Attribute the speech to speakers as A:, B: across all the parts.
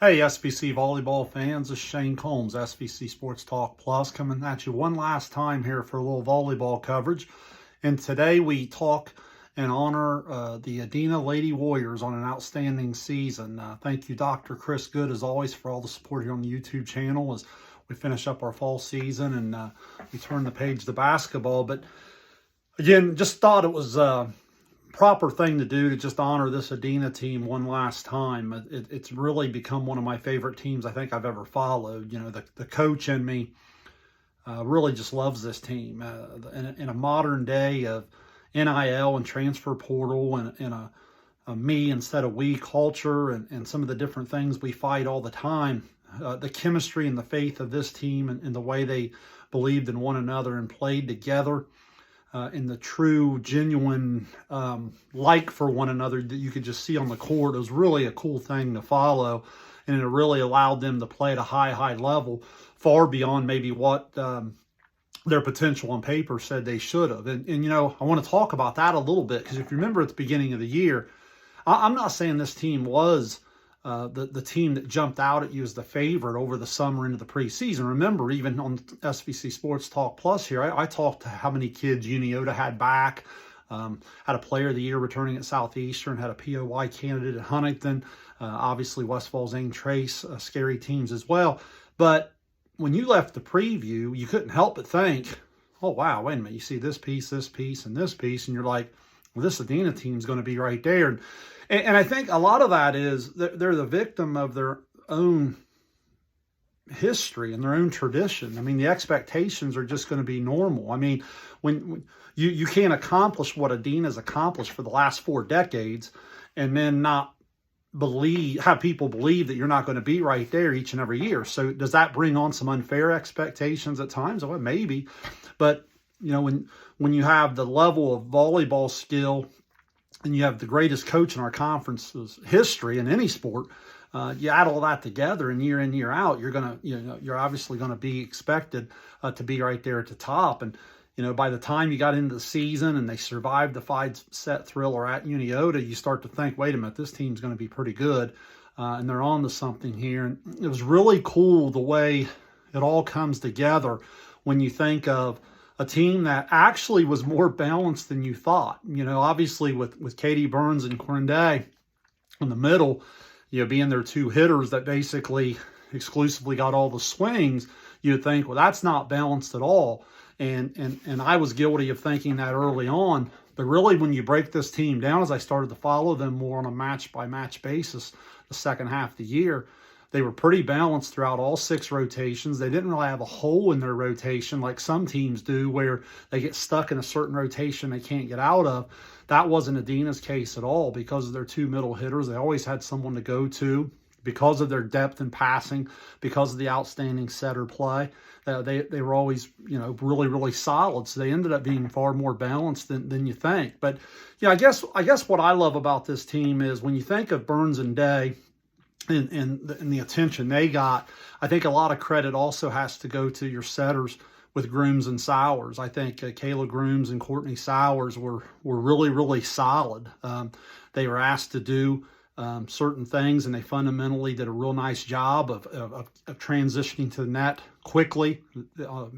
A: Hey, SVC volleyball fans, this is Shane Combs, SVC Sports Talk Plus, coming at you one last time here for a little volleyball coverage. And today we talk and honor the Adena Lady Warriors on an outstanding season. Thank you, Dr. Chris Good, as always, for all the support here on the YouTube channel as we finish up our fall season and we turn the page to basketball. But again, just thought it was proper thing to do to just honor this Adena team one last time. It's really become one of my favorite teams I think I've ever followed. You know, the coach in me really just loves this team. In a modern day of NIL and transfer portal and a me instead of we culture and some of the different things we fight all the time, the chemistry and the faith of this team and the way they believed in one another and played together, in the true, genuine like for one another that you could just see on the court. It was really a cool thing to follow, and it really allowed them to play at a high level, far beyond maybe what their potential on paper said they should have. And you know, I want to talk about that a little bit, because if you remember at the beginning of the year, I'm not saying this team was the team that jumped out at you as the favorite over the summer into the preseason. Remember, even on SVC Sports Talk Plus here, I talked to how many kids Uniota had back, had a player of the year returning at Southeastern, had a POY candidate at Huntington, obviously Westfall, Zane Trace, scary teams as well. But when you left the preview, you couldn't help but think, oh, wow, wait a minute, you see this piece, and this piece, and you're like, well, this Adena team's going to be right there. And I think a lot of that is they're the victim of their own history and their own tradition. I mean, the expectations are just going to be normal. I mean, when you can't accomplish what Adena's accomplished for the last 4 decades and then not have people believe that you're not going to be right there each and every year. So does that bring on some unfair expectations at times? Well, maybe. But, you know, when you have the level of volleyball skill and you have the greatest coach in our conference's history in any sport, you add all that together, and year in, year out, you're obviously gonna be expected to be right there at the top. And you know, by the time you got into the season and they survived the 5-set thriller at Uniota, you start to think, wait a minute, this team's going to be pretty good, and they're on to something here. And it was really cool the way it all comes together when you think of a team that actually was more balanced than you thought. You know, obviously with Katie Burns and Cornday in the middle, you know, being their 2 hitters that basically exclusively got all the swings, you'd think, well, that's not balanced at all. And I was guilty of thinking that early on. But really, when you break this team down, as I started to follow them more on a match-by-match basis the second half of the year, they were pretty balanced throughout all 6 rotations. They didn't really have a hole in their rotation like some teams do, where they get stuck in a certain rotation they can't get out of. That wasn't Adena's case at all. Because of their 2 middle hitters, they always had someone to go to. Because of their depth in passing, because of the outstanding setter play, they were always, you know, really solid. So they ended up being far more balanced than you think. But yeah, I guess what I love about this team is when you think of Burns and Day, and the attention they got, I think a lot of credit also has to go to your setters with Grooms and Sowers. I think Kayla Grooms and Courtney Sowers were really solid. They were asked to do certain things, and they fundamentally did a real nice job of transitioning to the net quickly,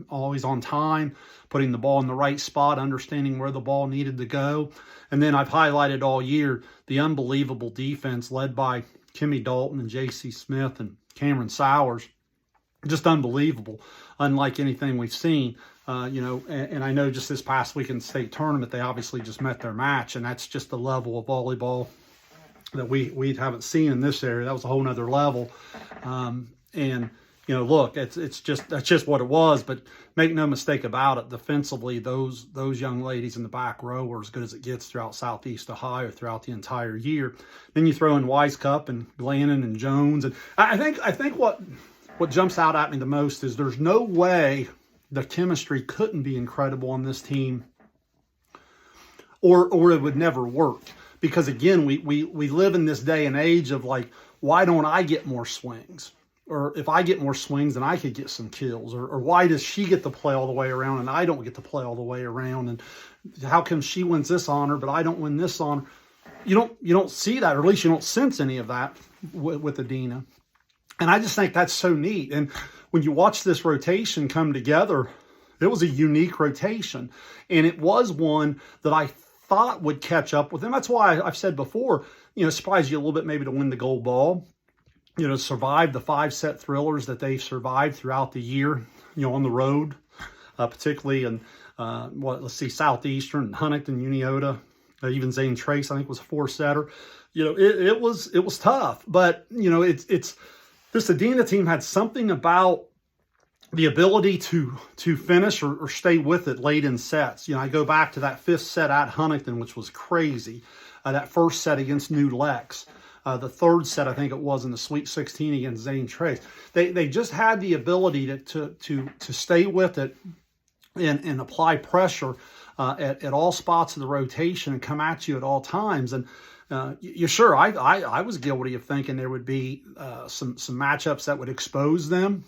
A: always on time, putting the ball in the right spot, understanding where the ball needed to go. And then I've highlighted all year the unbelievable defense led by Kimmy Dalton and J.C. Smith and Cameron Sowers. Just unbelievable, unlike anything we've seen. You know, and I know just this past week in the state tournament, they obviously just met their match, and that's just the level of volleyball that we haven't seen in this area. That was a whole nother level. And you know, look, that's just what it was. But make no mistake about it, defensively, those young ladies in the back row were as good as it gets throughout Southeast Ohio throughout the entire year. Then you throw in Wisecup and Glannon and Jones, and I think what jumps out at me the most is there's no way the chemistry couldn't be incredible on this team, or it would never work. Because again, we live in this day and age of like, why don't I get more swings? Or if I get more swings, then I could get some kills. Or why does she get to play all the way around and I don't get to play all the way around? And how come she wins this honor, but I don't win this honor? You don't see that, or at least you don't sense any of that with Adena. And I just think that's so neat. And when you watch this rotation come together, it was a unique rotation. And it was one that I thought would catch up with them. That's why I've said before, surprised you a little bit maybe to win the gold ball, survive the 5-set thrillers that they've survived throughout the year, on the road, particularly in, Southeastern, Huntington, Uniota, even Zane Trace, I think, was a 4-setter. It was tough, but, it's this Adena team had something about the ability to finish or stay with it late in sets. I go back to that 5th set at Huntington, which was crazy. That first set against New Lex. The 3rd set, I think it was, in the Sweet 16 against Zane Trace. They just had the ability to stay with it and apply pressure at all spots of the rotation and come at you at all times. And I was guilty of thinking there would be some matchups that would expose them.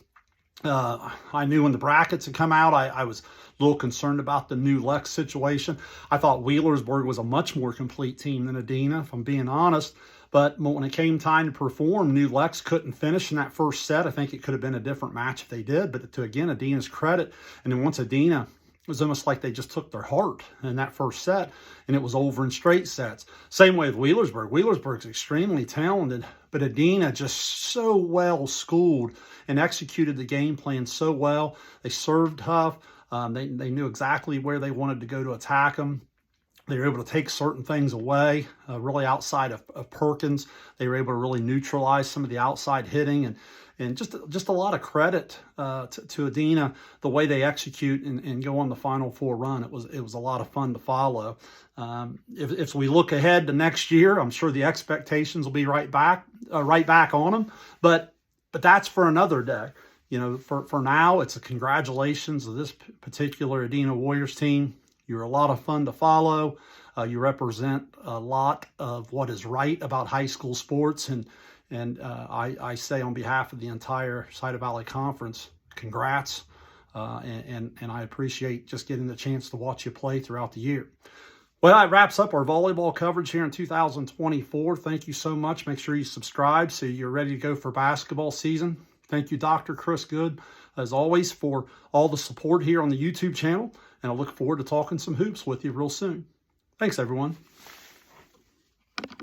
A: I knew when the brackets had come out, I was a little concerned about the New Lex situation. I thought Wheelersburg was a much more complete team than Adena, if I'm being honest. But when it came time to perform, New Lex couldn't finish in that first set. I think it could have been a different match if they did. But to, again, Adena's credit, and then once Adena, it was almost like they just took their heart in that first set, and it was over in straight sets. Same way with Wheelersburg. Wheelersburg's extremely talented, but Adena just so well schooled and executed the game plan so well. They served tough. They knew exactly where they wanted to go to attack them. They were able to take certain things away, really outside of Perkins. They were able to really neutralize some of the outside hitting, and just a lot of credit to Adena, the way they execute and go on the Final Four run. It was a lot of fun to follow. If we look ahead to next year, I'm sure the expectations will be right back on them. But that's for another day. For now, it's a congratulations to this particular Adena Warriors team. You're a lot of fun to follow. You represent a lot of what is right about high school sports. And I say on behalf of the entire Cider Valley Conference, congrats. And I appreciate just getting the chance to watch you play throughout the year. Well, that wraps up our volleyball coverage here in 2024. Thank you so much. Make sure you subscribe so you're ready to go for basketball season. Thank you, Dr. Chris Good, as always, for all the support here on the YouTube channel. And I look forward to talking some hoops with you real soon. Thanks, everyone.